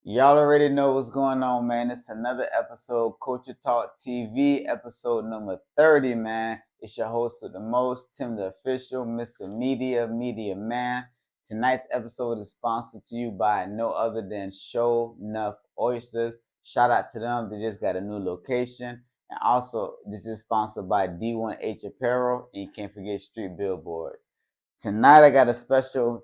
Y'all already know what's going on, man. It's another episode, Culture Talk TV, episode number 30, man. It's your host with the most, Tim the Official, Mr. Media Man. Tonight's episode is sponsored to you by no other than Show Enough Oysters. Shout out to them. They just got a new location. And also, this is sponsored by D1H Apparel. And you can't forget Street Billboards. Tonight, I got a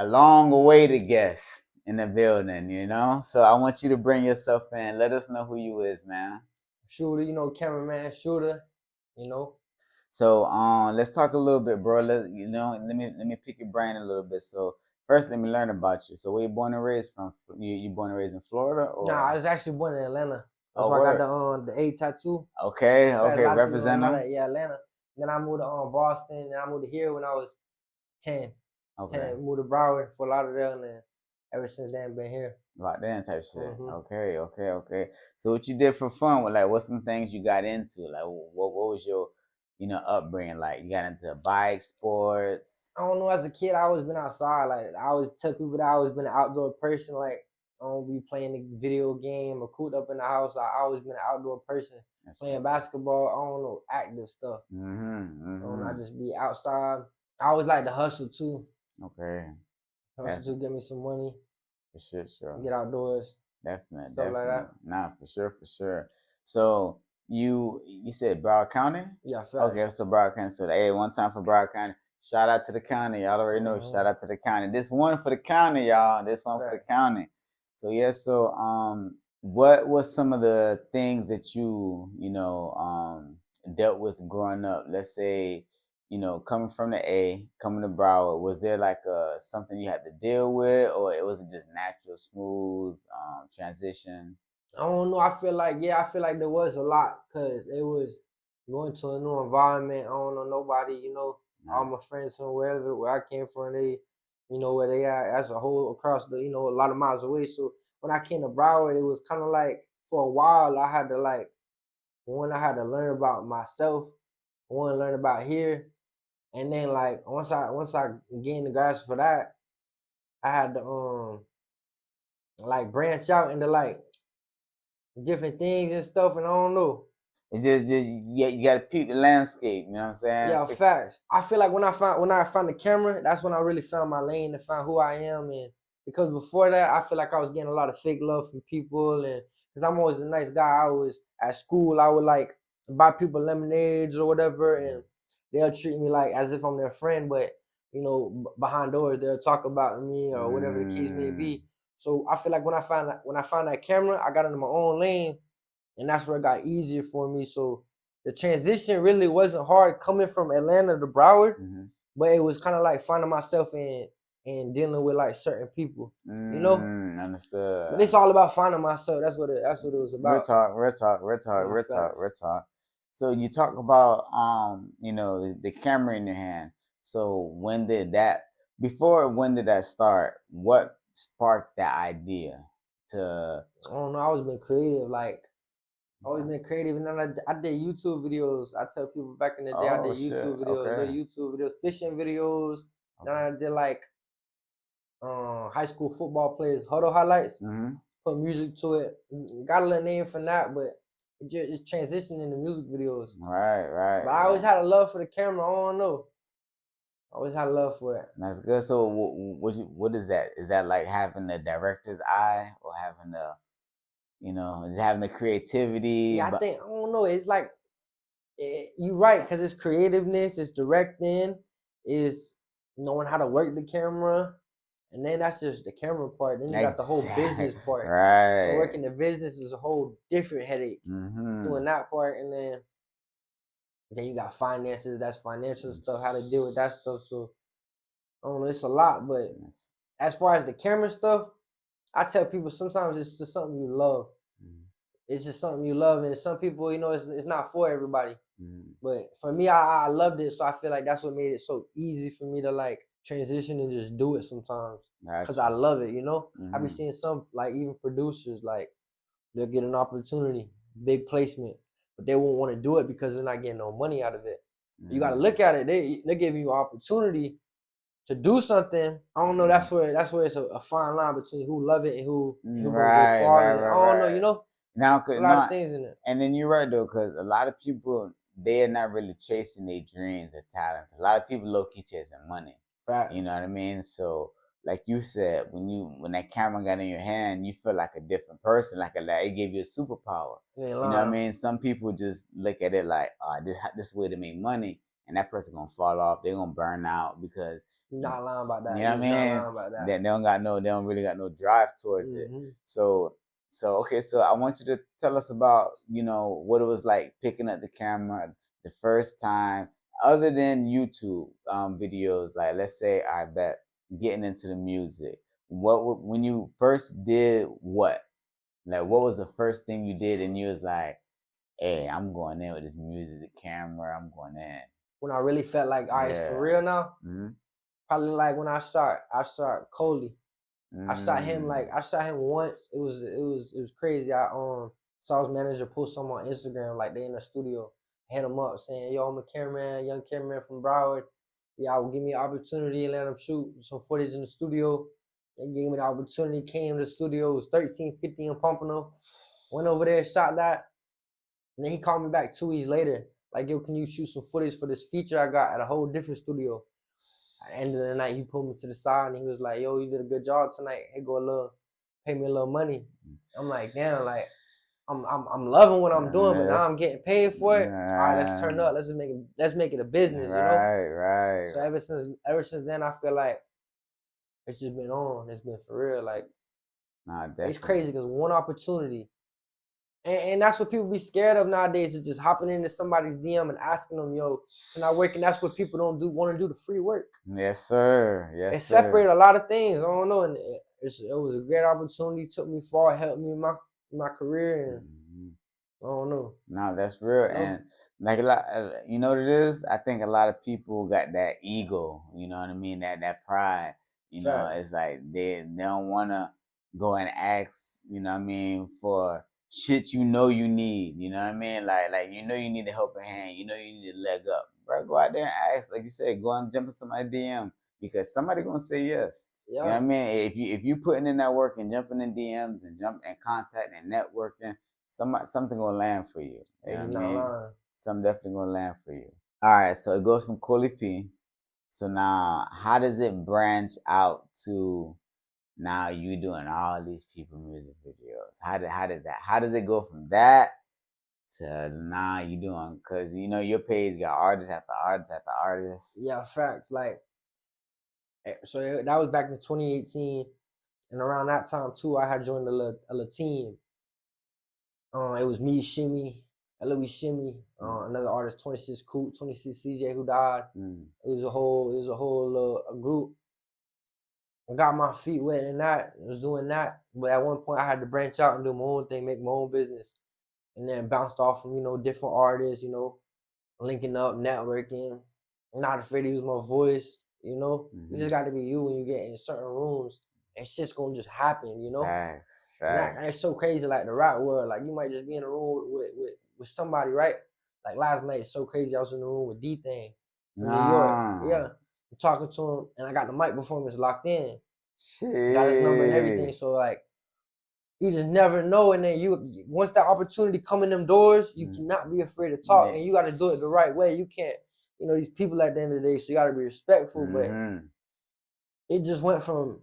long awaited guest in the building. So I want you to bring yourself in. Let us know who you is, man. Shooter, cameraman, shooter, you know. So let's talk a little bit, bro. Let me pick your brain a little bit. So first let me learn about you. So where you born and raised from? You born and raised in Florida or Nah, I was actually born in Atlanta. That's oh why I word. got the A tattoo. Okay, In fact, a okay, lot of people don't represent know them. that. Yeah, Atlanta. Then I moved to Boston, and I moved to here when I was 10. Okay. Moved to Broward for Lauderdale, and then ever since then been here. Like that type shit. Mhm. Okay. So what you did for fun? What's some things you got into? Like what was your upbringing like? You got into bike sports. I don't know. As a kid, I always been outside. Like I always tell people that I always been an outdoor person. Like I don't be playing a video game or cooped up in the house. I always been an outdoor person. That's Playing right. basketball. I don't know, active stuff. I Mm-hmm. just be outside. I always like to hustle too. Okay. Hustle to get me some money. For sure. Get outdoors. Definitely. Like that. Nah, for sure. So you said Broward County? Yeah, facts. Okay, so Broward County. So hey, one time for Broward County. Shout out to the county. Y'all already know. Shout out to the county. This one for the county, y'all. This one for the county. So what was some of the things that you dealt with growing up? Let's say, coming from the A, coming to Broward, was there like something you had to deal with, or it was just natural, smooth transition? I don't know. I feel like there was a lot because it was going to a new environment. I don't know nobody. All my friends from where I came from, they, where they at as a whole across the, a lot of miles away. So when I came to Broward, it was kind of like for a while I had to I had to learn about myself, learn about here, and then like once I gained the grasp for that, I had to like branch out into like different things and stuff, and I don't know. It's just you got to peep the landscape. You know what I'm saying? Yeah, facts. I feel like when I found the camera, that's when I really found my lane and found who I am. And because before that, I feel like I was getting a lot of fake love from people, and because I'm always a nice guy, I was at school, I would like buy people lemonades or whatever, and they'll treat me like as if I'm their friend, but behind doors they'll talk about me or whatever the case may be. So I feel like when I found that camera, I got into my own lane, and that's where it got easier for me. So the transition really wasn't hard coming from Atlanta to Broward, but it was kind of like finding myself in dealing with like certain people, Understood. But it's all about finding myself. That's what it was about. Real talk. So you talk about the camera in your hand. So when did that start? What sparked that idea to? I don't know. I always been creative. Like always been creative, and then I did YouTube videos. I tell people back in the day I did YouTube videos, little YouTube videos, fishing videos. Then I did like high school football players huddle highlights. Put music to it. Got a little name for that, but it just transitioned into music videos. Right. But I always had a love for the camera. I don't know. I always had a love for it. That's good. So what is that? Is that like having the director's eye, or having just having the creativity? Yeah, I don't know. It's like you're right, because it's creativeness, it's directing, it's knowing how to work the camera, and then that's just the camera part. Then you got the whole business part. Right. So working the business is a whole different headache. Doing that part, and then you got finances. That's financial stuff. How to deal with that stuff. So I don't know. It's a lot, but as far as the camera stuff, I tell people sometimes it's just something you love. It's just something you love, and some people, it's not for everybody. But for me, I loved it, so I feel like that's what made it so easy for me to like transition and just do it sometimes, because I love it. I be seeing some like even producers like they'll get an opportunity, big placement, but they won't want to do it because they're not getting no money out of it. You got to look at it. They're giving you opportunity, to do something, I don't know. Mm. That's where it's a fine line between who love it and who gonna go Right, far right, in it. I right, don't know. You right. know, Now, it's a lot of not, things in it. and then you're right though, because a lot of people they're not really chasing their dreams or talents. A lot of people low key chasing money. You know Facts. what I mean? So, like you said, when that camera got in your hand, you feel like a different person. Like it gave you a superpower. You ain't You know what I lying. mean? Some people just look at it like, this way to make money, and that person gonna fall off. They're gonna burn out because You're not lying about you that. know You what was not I mean? lying about that. They don't really got no drive towards it. Hmm. So okay, so I want you to tell us about, what it was like picking up the camera the first time, other than YouTube videos. Like, let's say, I bet getting into the music. When you first did what? Like, what was the first thing you did, and you was like, "Hey, I'm going in with this music camera. I'm going in." When I really felt like, all right, it's for Yeah. real now. Mm-hmm. Probably like when I shot Coley. Mm. I shot him once. It was crazy. I saw his manager post something on Instagram like they in the studio. Hit him up saying, "Yo, I'm a cameraman, young cameraman from Broward. Yeah, will give me an opportunity and let him shoot some footage in the studio." They gave me the opportunity. Came to the studio. It was 1350 in Pompano. Went over there, shot that, and then he called me back 2 weeks later. Like, "Yo, can you shoot some footage for this feature I got at a whole different studio?" At the end of the night, he pulled me to the side and he was like, "Yo, you did a good job tonight. Hey, go a little, pay me a little money." I'm like, damn, like I'm loving what I'm doing, but now I'm Yes. getting paid for it. All right, let's turn up. Let's make it a business, you know. Right, right, So right. ever since then, I feel like it's just been on. It's been for real. Like, Nah, it's definitely. crazy because one opportunity, and that's what people be scared of nowadays, is just hopping into somebody's DM and asking them, "Yo, can I work?" And that's what people don't do. Want to do the free work. Yes, sir. It Yes, sir. separated a lot of things. I don't know, and it was a great opportunity. Took me far, helped me in my career, and Mhm. I don't know. No, that's real. No, And like a lot, you know what it is? I think a lot of people got that ego. You know what I mean? That pride. fact. It's like they don't want to go and ask. You know what I mean, for shit you need. You know what I mean? Like you need a helping hand. You need a leg up. Bro, go out there and ask. Like you said, go and jump in somebody's DM, because somebody gonna say yes. You know what Yeah, I mean? If you putting in that work and jumping in DMs and jump and contact and networking, something gonna land for you. You know and what I you're not mean? lying. Something definitely gonna land for you. All right, so it goes from Cooley P. So now, how does it branch out to now you doing all these people music videos? How does it go from that to now you doing? Because your page got artist after artist after artist. Yeah, facts. Like, so that was back in 2018, and around that time too, I had joined a little team. It was me, Shimmy, Louis Shimmy, Mm, another artist, 26 Cool, 26 CJ who died. mm, It was a whole a group. I got my feet wet in that. I was doing that, but at one point I had to branch out and do my own thing, make my own business, and then bounced off from different artists, linking up, networking. I'm not afraid to use my voice. You mm-hmm. just got to be you when you get in certain rooms, and shit's gonna just happen. Facts, And that's facts. so crazy, like the rap world. Like, you might just be in a room with somebody, right? Like last night, it's so crazy. I was in the room with D Thing from New York. Yeah, No, I'm talking to him, and I got the mic performance locked in. I got his number and everything. shit. So like, you just never know. And then once that opportunity come in them doors, you Mm, cannot be afraid to talk, and you got to do it the next. right way. You can't, these people at the end of the day. So you got to be respectful. But Mm-hmm. it just went from,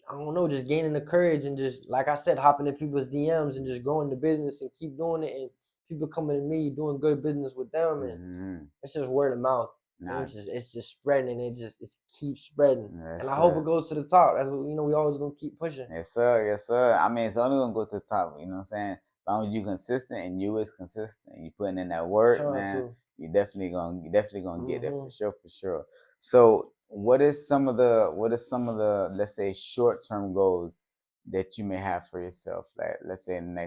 I don't know, just gaining the courage and just, like I said, hopping in people's DMs and just growing the business and keep doing it, and people coming to me doing good business with them, and Mm-hmm. it's just word of mouth, and Nah, it's just spreading, and it keeps spreading, and yes, I hope it sir. goes to the top. That's what we always gonna keep pushing. Yes, sir. Yes, sir. I mean, it's only gonna go to the top. You know what I'm saying? As long as you consistent and you is consistent, you putting in that work, Trying man. to. You definitely gonna get there Hmm. for sure, for sure. So, what is some of the let's say short term goals that you may have for yourself? Like, let's say in the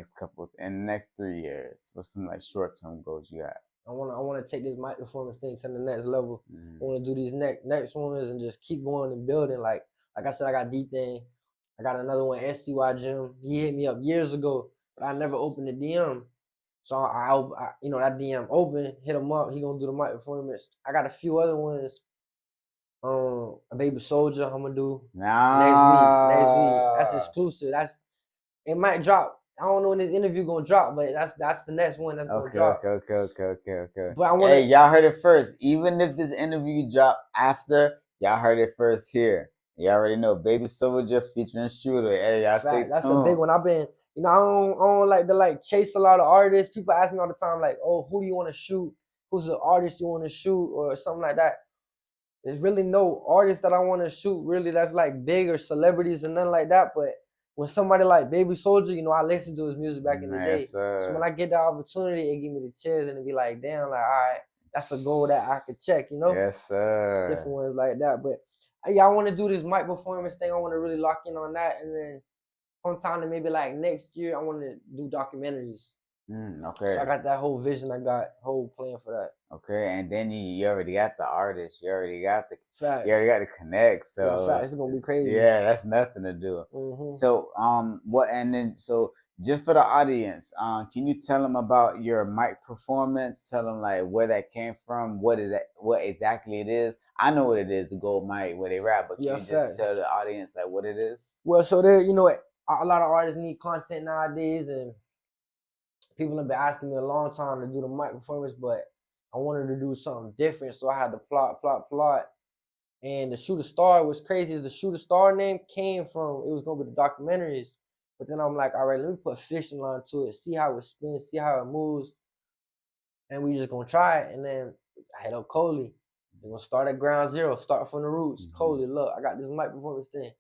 next 3 years, what's some like short term goals you got? I wanna take this mic performance thing to the next level. I Mm, wanna do these next ones and just keep going and building. Like I said, I got D Thing. I got another one, SCY Jim. He hit me up years ago, but I never opened the DM. So that DM open, hit him up. He gonna do the mic performance. I got a few other ones A Baby Soldier, I'm gonna do next week. Next week. That's Nah. exclusive. It might drop. I don't know when this interview gonna drop, but that's the next one that's gonna Okay, drop. okay, okay, okay, okay, okay. But I Hey, wanna y'all heard it first. Even if this interview drop after, y'all heard it first here. You already know, Baby Soldier featuring Shooter. Hey, y'all stay fact, that's a big tuned. one. I've been, I don't like to like chase a lot of artists. People ask me all the time, like, oh, who do you want to shoot? Who's the artist you want to shoot, or something like that. There's really no artist that I want to shoot really that's like big or celebrities and nothing like that. But when somebody like Baby Soldier, I listened to his music back in the day. Yes, So when sir. I get the opportunity, it give me the chance and it be like, damn, like, all right, that's a goal that I could check. Yes, sir. Different ones like that. But yeah, I want to do this mic performance thing. I want to really lock in on that. And then sometime to maybe like next year, I want to do documentaries. So I Okay. got that whole vision. I got whole plan for that. Okay, and then you already got the artist, Fact. you already got the connect, Yeah, fact. so It's gonna be crazy. yeah, that's nothing to do. Hmm. So what and then so just for the audience, can you tell them about your mic performance? Tell them like where that came from, what exactly it is. I know what it is, the gold mic where they rap, but can Yeah, you just fact. tell the audience like what it is? Well, so there, a lot of artists need content nowadays, and people have been asking me a long time to do the mic performance, but I wanted to do something different, so I had to plot. And the Shooter Star was crazy. Is the Shooter Star name came from it was gonna be the documentaries, but then I'm like, all right, let me put fishing line to it, see how it spins, see how it moves, and we just gonna try it. And then I hit up Coley. We're gonna start at ground zero, start from the roots. Mhm. Coley, look, I got this mic performance thing.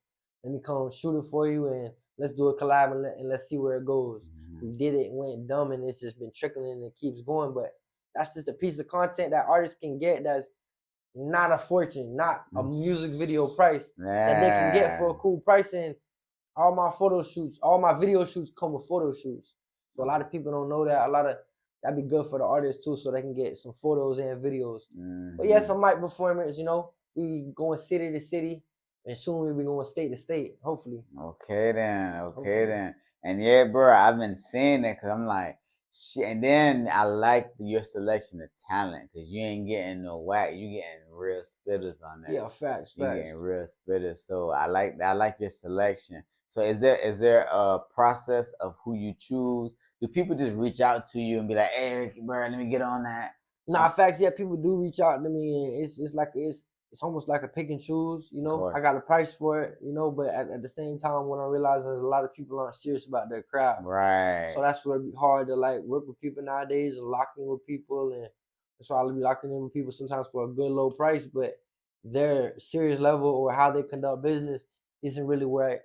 Let me come shoot it for you, and let's do a collab, and let's see where it goes. Mhm. We did it, went dumb, and it's just been trickling and it keeps going. But that's just a piece of content that artists can get that's not a fortune, not a music video price that they can get for a Yeah. cool price. And all my photo shoots, all my video shoots come with photo shoots. So a lot of people don't know that. That'd be good for the artists too, so they can get some photos and videos. But yeah, Hmm. some mic performance, we going city to city, and soon we'll be going state to state. Hopefully, Okay then, okay hopefully. then. And yeah, bro, I've been seeing it because I'm like, shit. And then I like your selection of talent because you ain't getting no whack. You getting real spitters on there. Yeah, facts, You facts. getting real spitters. So I like your selection. So is there a process of who you choose? Do people just reach out to you and be like, hey, bro, let me get on that? Nah, facts. Yeah, people do reach out to me, and it's almost like a pick and choose. Of I course. got a price for it. But at the same time, when I realize that a lot of people aren't serious about their craft, so Right. that's where it be hard to like work with people nowadays and lock in with people, and that's why I'll be locking in with people sometimes for a good low price, but their serious level or how they conduct business isn't really where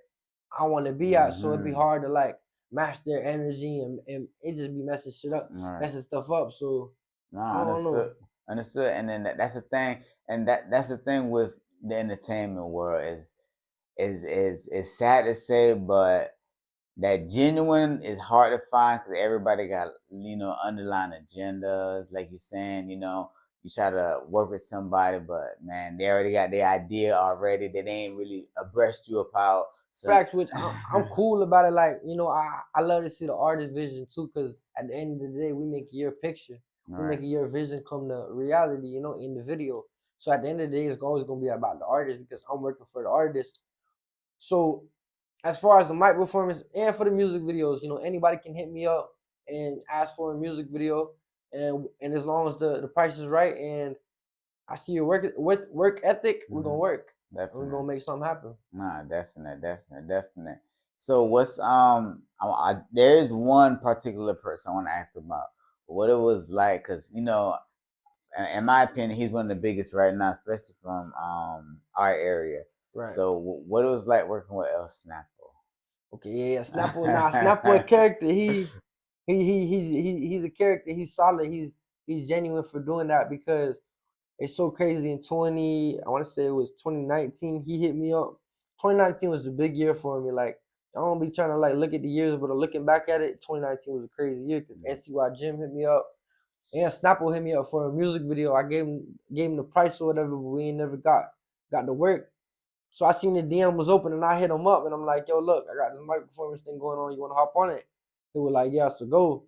I want to be at. So it'd be Mm-hmm. hard to like match their energy, and it just be messing shit up, Right. messing stuff up. So No, I don't understood, know. understood. And then that's the thing, and that's the thing with the entertainment world is sad to say, but that genuine is hard to find because everybody got underlying agendas. Like you're saying, you try to work with somebody, but man, they already got their idea already. They ain't really abreast you about. So Facts, which I'm cool about it. Like, I love to see the artist vision too, because at the end of the day, we make your picture, all we right. make your vision come to reality, in the video. So at the end of the day, it's always gonna be about the artist because I'm working for the artist. So as far as the mic performance and for the music videos, anybody can hit me up and ask for a music video, and as long as the price is right and I see your work ethic, we're gonna Hmm. work and we're Definitely. gonna make something happen. Nah, definitely, definitely, definitely. So what's there is one particular person I want to ask about what it was like because in my opinion he's one of the biggest right now, especially from our area. Right. So what it was like working with El Snapple. Okay, yeah. Snapple, nah, Snapple a character. He's a character. He's solid. He's genuine for doing that because it's so crazy. In I want to say it was 2019. He hit me up. 2019 was a big year for me. Like I don't be trying to like look at the years, but looking back at it, 2019 was a crazy year because NCY Jim hit me up and Snapple hit me up for a music video. I gave him the price or whatever, but we ain't never got to work. So I seen the DM was open and I hit him up and I'm like, yo, look, I got this mic performance thing going on. You want to hop on it? He was like, yeah, so go.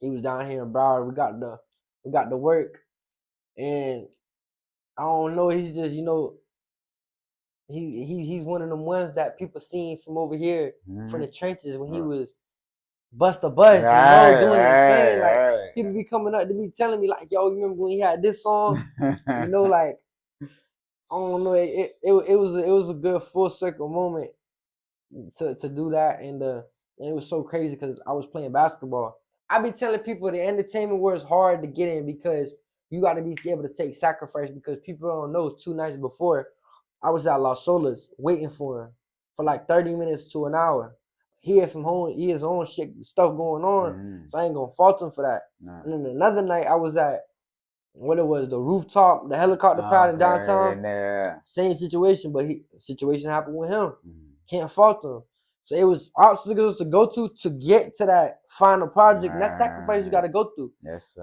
He was down here in Broward. We got the work and I don't know. He's just, he's one of them ones that people seen from over here from the trenches when he was bust a bus, doing his thing. Like people be coming up to me telling me like, yo, you remember when he had this song? Like I don't know. It was a good full circle moment to do that, and it was so crazy because I was playing basketball. I be telling people the entertainment world is hard to get in because you got to be able to take sacrifice because people don't know. 2 nights before, I was at Las Solas waiting for him for like 30 minutes to an hour. He had his own shit stuff going on, so I ain't gonna fault him for that. And then another night I was at the rooftop, the helicopter pad in downtown. Same situation, but situation happened with him. Can't fault him. So it was obstacles to go to get to that final project, and that sacrifice you got to go through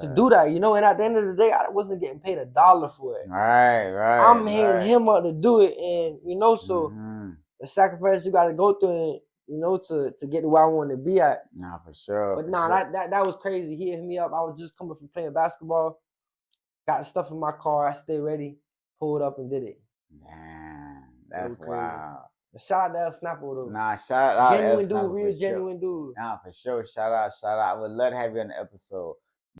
to do that. And at the end of the day, I wasn't getting paid $1 for it. I'm hitting him up to do it, and so the sacrifice you got to go through, and to get to where I want to be at. Nah, for sure. But that was crazy. He hit me up. I was just coming from playing basketball. Got the stuff in my car. I stayed ready, pulled up, and did it. Man, that's wild. Shout out to El Snapper though. Nah, shout out genuine dude, real genuine dude. Nah, for sure. Shout out. I would love to have you on the episode.